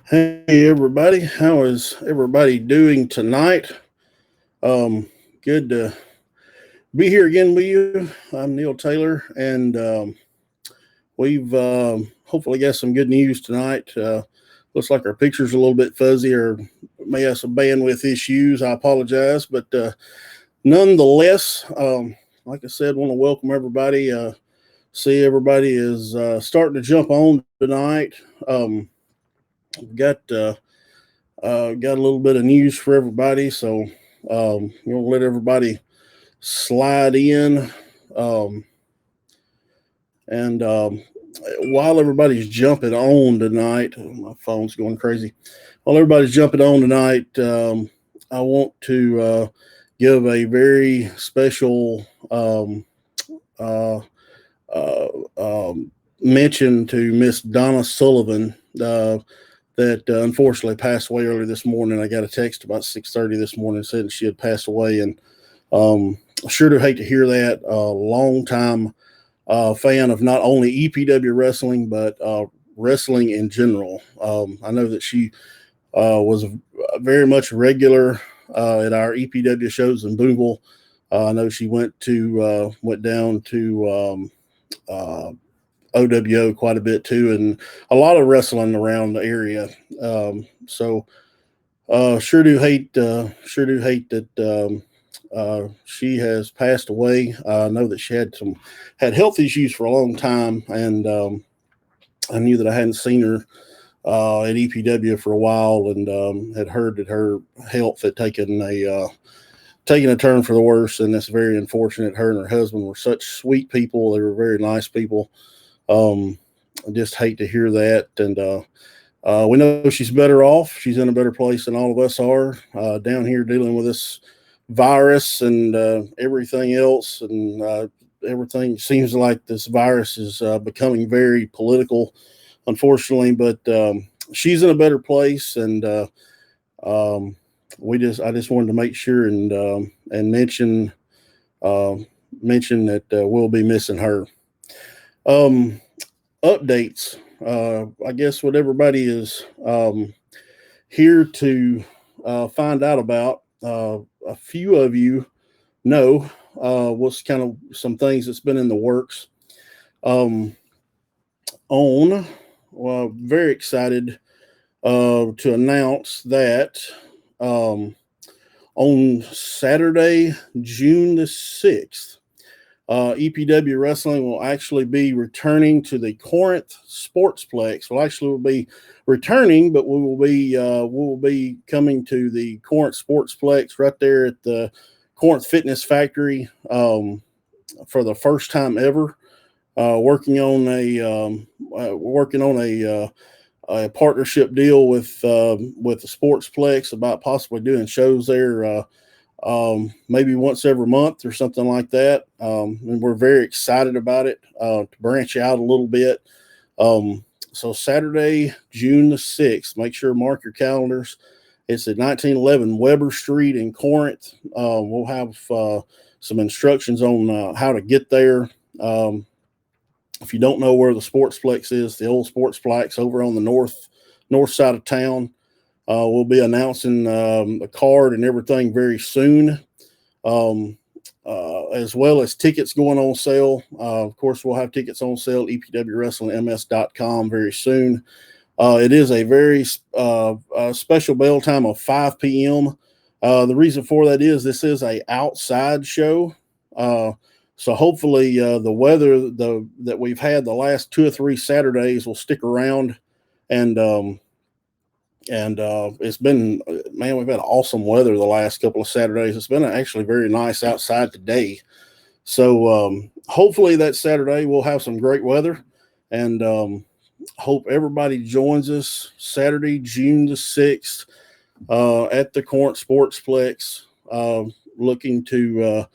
Hey everybody, how is everybody doing tonight? Good to be here again with you. I'm Neil Taylor, and we've hopefully got some good news tonight. Looks like our picture's a little bit fuzzy, or may have some bandwidth issues. I apologize, but nonetheless, like I said, want to welcome everybody. See everybody is starting to jump on tonight. Got got a little bit of news for everybody, so we'll let everybody slide in. Um, and while everybody's jumping on tonight, my phone's going crazy. While everybody's jumping on tonight, I want to give a very special uh, uh, mention to Miss Donna Sullivan. That unfortunately passed away early this morning. I got a text about 6:30 this morning saying she had passed away, and I sure do hate to hear that. Long time fan of not only EPW wrestling but wrestling in general. I know that she was very much regular at our EPW shows in Boonville. I know she went down to OWO quite a bit too, and a lot of wrestling around the area. So sure do hate that she has passed away. I know that she had health issues for a long time, and I knew that I hadn't seen her at EPW for a while, and had heard that her health had taken a turn for the worse, and it's very unfortunate. Her and her husband were such sweet people; they were very nice people. I just hate to hear that, and we know she's better off. She's in a better place than all of us are down here dealing with this virus and everything else. And everything seems like this virus is becoming very political, unfortunately. But she's in a better place, and um, I just wanted to make sure and uh, mention that we'll be missing her. Um, Updates. I guess what everybody is here to find out about. A few of you know what's kind of some things that's been in the works. Um, on, well, very excited to announce that um, on Saturday, June the 6th, EPW Wrestling will actually be returning to the Corinth Sportsplex. Well, actually, we'll be returning, but we will be coming to the Corinth Sportsplex right there at the Corinth Fitness Factory for the first time ever. Working on a partnership deal with the Sportsplex about possibly doing shows there. Maybe once every month or something like that. And we're very excited about it to branch out a little bit. So Saturday, June the 6th, make sure to mark your calendars. It's at 1911 Weber Street in Corinth. We'll have some instructions on how to get there. If you don't know where the Sportsplex is, the old Sportsplex over on the north side of town. We'll be announcing the card and everything very soon, as well as tickets going on sale. Of course, we'll have tickets on sale, EPWWrestlingMS.com very soon. It is a very special bell time of 5 p.m. The reason for that is this is a outside show. So hopefully the weather that we've had the last 2 or 3 Saturdays will stick around, and it's been, man, we've had awesome weather the last couple of Saturdays. It's been actually very nice outside today. So hopefully that Saturday we'll have some great weather, and hope everybody joins us Saturday, June the 6th at the Corinth Sportsplex. Looking to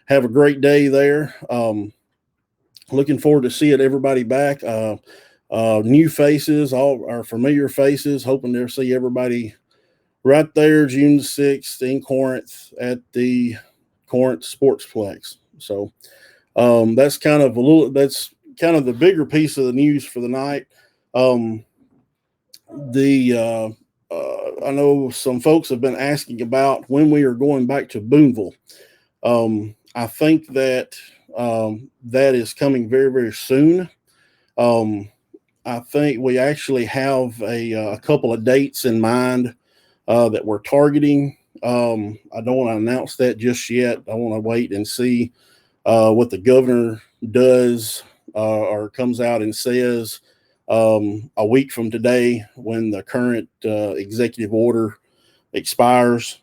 have a great day there. Looking forward to seeing everybody back. New faces, all our familiar faces, hoping to see everybody right there June 6th in Corinth at the Corinth Sportsplex. So that's kind of the bigger piece of the news for the night. I know some folks have been asking about when we are going back to Boonville. I think that that is coming very, very soon. Um, I think we actually have a couple of dates in mind that we're targeting. I don't want to announce that just yet. I want to wait and see what the governor does or comes out and says a week from today when the current executive order expires.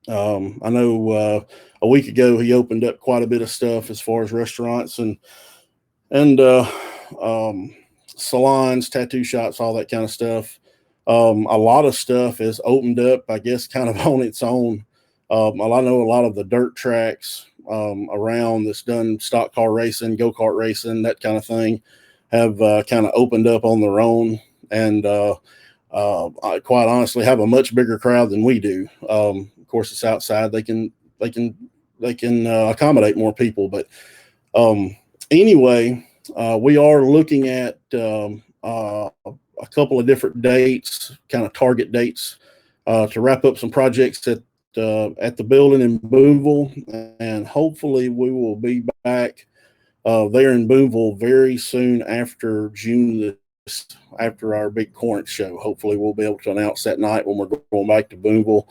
I know a week ago he opened up quite a bit of stuff as far as restaurants and um, salons, tattoo shops, all that kind of stuff. A lot of stuff is opened up, I guess, kind of on its own. I know a lot of the dirt tracks around that's done stock car racing, go kart racing, that kind of thing, have kind of opened up on their own, and I quite honestly have a much bigger crowd than we do. Of course, it's outside; they can accommodate more people. But anyway, we are looking at a couple of different dates, kind of target dates, to wrap up some projects at the building in Boonville, and hopefully we will be back there in Boonville very soon after June, after our big Corinth show. Hopefully we'll be able to announce that night when we're going back to Boonville.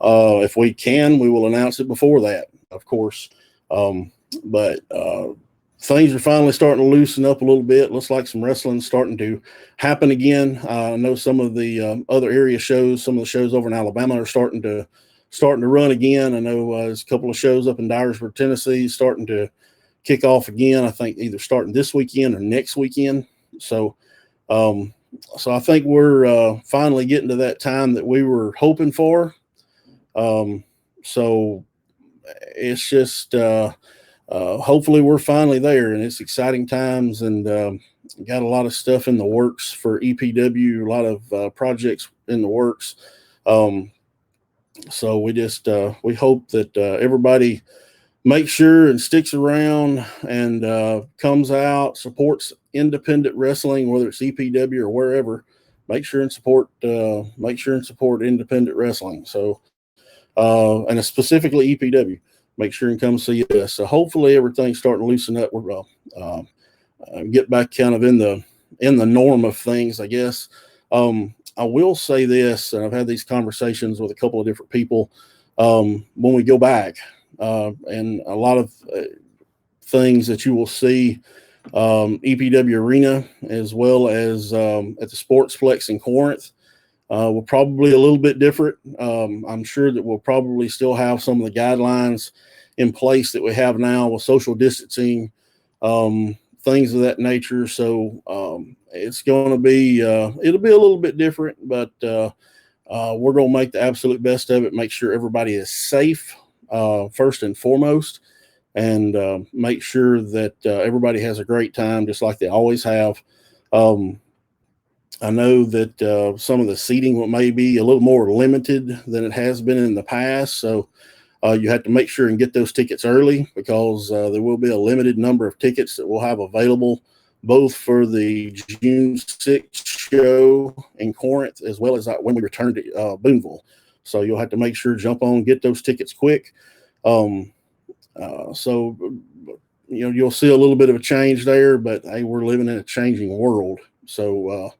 If we can, we will announce it before that, of course. But things are finally starting to loosen up a little bit. Looks like some wrestling's starting to happen again. I know some of the other area shows, some of the shows over in Alabama are starting to run again. I know there's a couple of shows up in Dyersburg, Tennessee, starting to kick off again. I think either starting this weekend or next weekend. So I think we're finally getting to that time that we were hoping for. So it's just hopefully we're finally there, and it's exciting times, and got a lot of stuff in the works for EPW, a lot of projects in the works. So we hope that everybody makes sure and sticks around and comes out, supports independent wrestling, whether it's EPW or wherever. Make sure and support independent wrestling. So and specifically EPW. Make sure and come see us. So hopefully everything's starting to loosen up. We're get back kind of in the norm of things, I guess. I will say this, and I've had these conversations with a couple of different people. When we go back, and a lot of things that you will see, EPW Arena as well as at the Sportsplex in Corinth, will probably a little bit different. I'm sure that we'll probably still have some of the guidelines in place that we have now with social distancing, things of that nature. So it's going to be, it'll be a little bit different, but we're going to make the absolute best of it. Make sure everybody is safe, first and foremost, and make sure that everybody has a great time, just like they always have. I know that some of the seating may be a little more limited than it has been in the past. So you have to make sure and get those tickets early, because there will be a limited number of tickets that we'll have available, both for the June 6th show in Corinth as well as when we return to Boonville. So you'll have to make sure, jump on, get those tickets quick. So you'll see a little bit of a change there, but hey, we're living in a changing world. So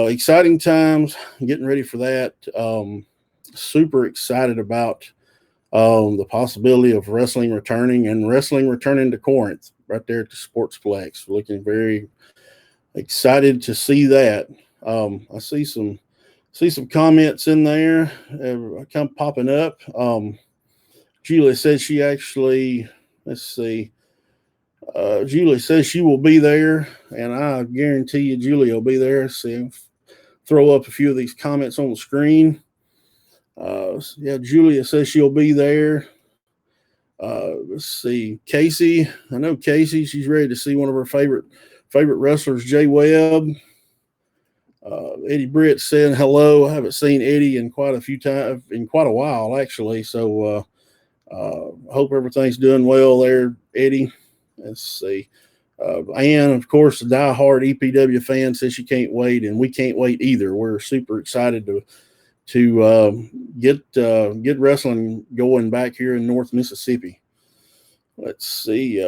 exciting times, getting ready for that. Super excited about the possibility of wrestling returning to Corinth right there at the Sportsplex. We're looking very excited to see that. I see some comments in there kind of popping up. Julie says she actually, let's see. Julie says she will be there, and I guarantee you Julie will be there. See, throw up a few of these comments on the screen. Yeah, Julia says she'll be there. Let's see, Casey. I know Casey. She's ready to see one of her favorite wrestlers, Jay Webb. Eddie Britt saying hello. I haven't seen Eddie in quite a while, actually. So hope everything's doing well there, Eddie. Let's see. And of course, the diehard EPW fan says she can't wait, and we can't wait either. We're super excited to get wrestling going back here in North Mississippi. Let's see,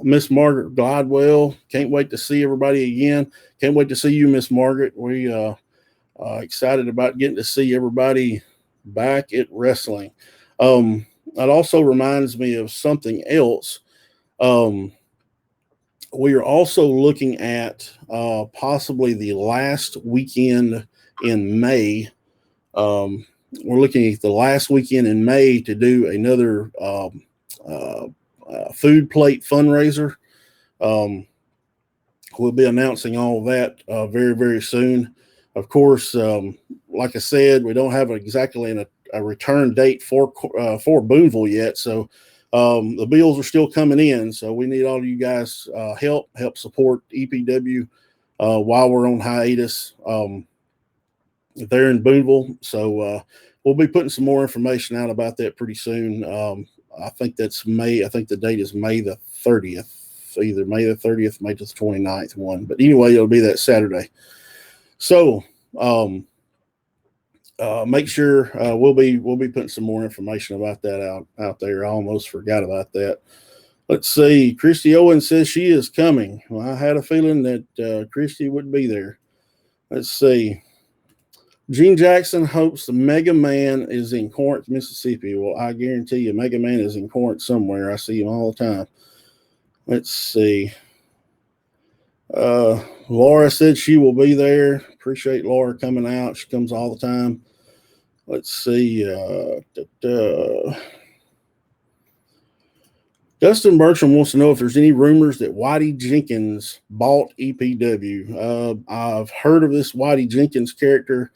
Miss Margaret Glidewell. Can't wait to see everybody again. Can't wait to see you, Miss Margaret. We excited about getting to see everybody back at wrestling. That also reminds me of something else. We are also looking at possibly the last weekend in May. We're looking at the last weekend in May to do another food plate fundraiser. We'll be announcing all of that very, very soon. Of course, like I said, we don't have exactly a return date for Boonville yet, so the bills are still coming in. So we need all of you guys help support EPW while we're on hiatus there in Boonville. So we'll be putting some more information out about that pretty soon. I think that's May. I think the date is May the 30th. Either May the 30th, May the 29th one. But anyway, it'll be that Saturday. So make sure we'll be putting some more information about that out there. I almost forgot about that. Let's see. Christy Owen says she is coming. Well, I had a feeling that Christy would be there. Let's see. Gene Jackson hopes the Mega Man is in Corinth, Mississippi. Well, I guarantee you Mega Man is in Corinth somewhere. I see him all the time. Let's see. Laura said she will be there. Appreciate Laura coming out. She comes all the time. Let's see. Dustin Bertram wants to know if there's any rumors that Whitey Jenkins bought EPW. I've heard of this Whitey Jenkins character,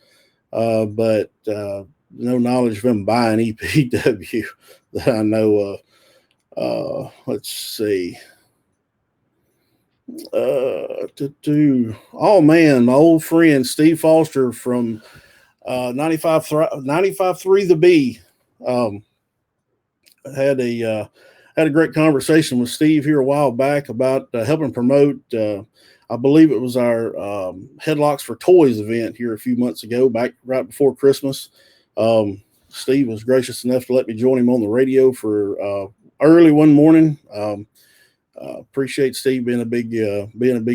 but no knowledge of him buying EPW that I know of. Let's see. Oh man, my old friend Steve Foster from 95.3 The B had a great conversation with Steve here a while back about helping promote. I believe it was our Headlocks for Toys event here a few months ago, back right before Christmas. Steve was gracious enough to let me join him on the radio for early one morning. Appreciate Steve being a big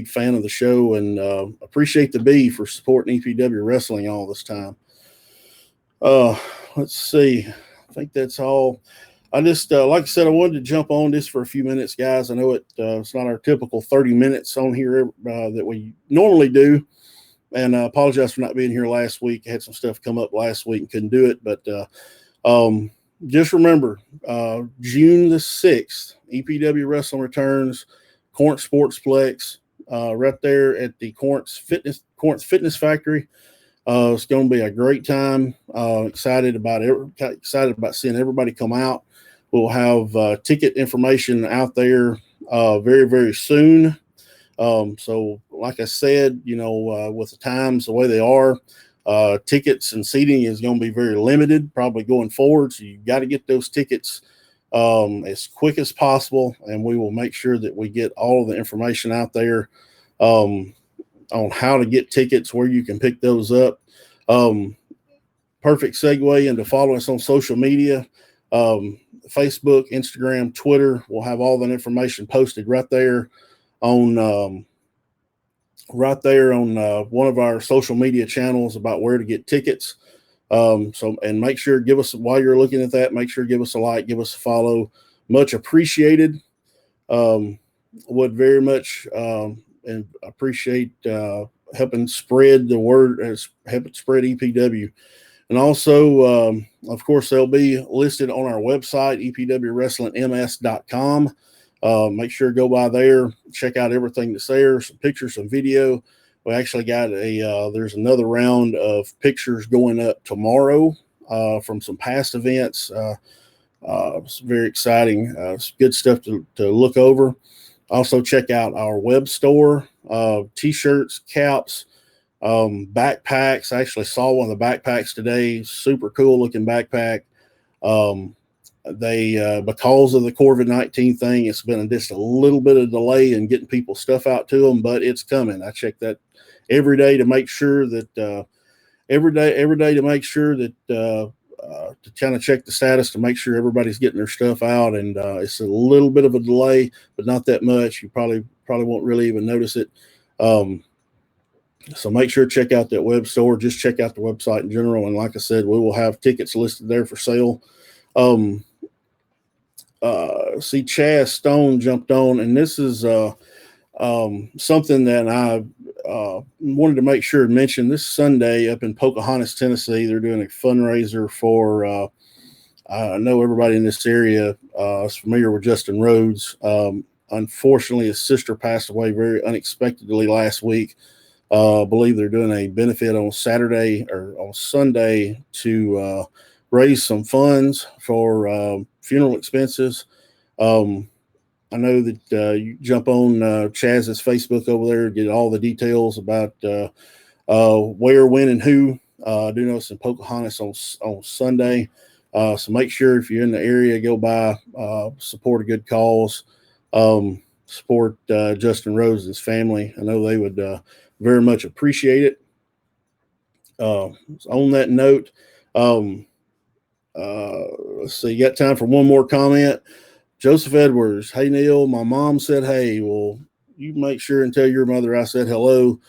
fan of the show, and appreciate the B for supporting EPW wrestling all this time. Let's see. I think that's all. I just like I said, I wanted to jump on this for a few minutes, guys. I know it's not our typical 30 minutes on here that we normally do, and I apologize for not being here last week. I had some stuff come up last week and couldn't do it, but just remember, June the 6th, EPW Wrestling Returns, Corinth Sportsplex, right there at the Corinth Fitness Factory. It's going to be a great time. Excited about seeing everybody come out. We'll have ticket information out there very, very soon. So like I said, with the times the way they are, tickets and seating is going to be very limited probably going forward. So you got to get those tickets as quick as possible, and we will make sure that we get all of the information out there on how to get tickets, where you can pick those up. Perfect segue into following us on social media. Facebook, Instagram, Twitter. We'll have all that information posted right there on one of our social media channels about where to get tickets. And make sure, while you're looking at that, make sure give us a like, give us a follow. Much appreciated. Would very much and appreciate helping spread the word, helping spread EPW. And also, of course, they'll be listed on our website, epwwrestlingms.com. Make sure to go by there, check out everything that's there, some pictures, some video. We actually got there's another round of pictures going up tomorrow from some past events. It's very exciting. It's good stuff to look over. Also, check out our web store, t-shirts, caps, backpacks. I actually saw one of the backpacks today. Super cool looking backpack. they because of the COVID-19 thing, it's been just a little bit of delay in getting people's stuff out to them, but it's coming. I check that every day to make sure that every day to make sure that to kind of check the status to make sure everybody's getting their stuff out. And it's a little bit of a delay, but not that much. You probably won't really even notice it. So make sure to check out that web store. Just check out the website in general. And like I said, we will have tickets listed there for sale. See, Chaz Stone jumped on, and this is something that I wanted to make sure to mention. This Sunday up in Pocahontas, Tennessee, they're doing a fundraiser for I know everybody in this area is familiar with Justin Rhodes. Unfortunately, his sister passed away very unexpectedly last week. I believe they're doing a benefit on Saturday or on Sunday to raise some funds for funeral expenses. I know that you jump on Chaz's Facebook over there, get all the details about where, when, and who. I do know it's in Pocahontas on Sunday. So make sure if you're in the area, go by, support a good cause, support Justin Rhodes and his family. I know they would very much appreciate it. On that note, let's see, you got time for one more comment. Joseph Edwards, hey, Neil, my mom said, hey, well, you make sure and tell your mother I said hello,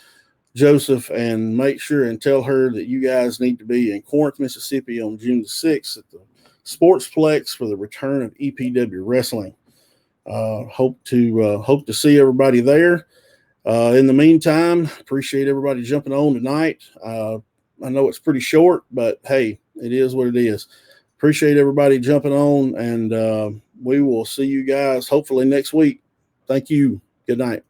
Joseph, and make sure and tell her that you guys need to be in Corinth, Mississippi on June the 6th at the Sportsplex for the return of EPW Wrestling. Hope to see everybody there. In the meantime, appreciate everybody jumping on tonight. I know it's pretty short, but hey, it is what it is. Appreciate everybody jumping on, and we will see you guys hopefully next week. Thank you. Good night.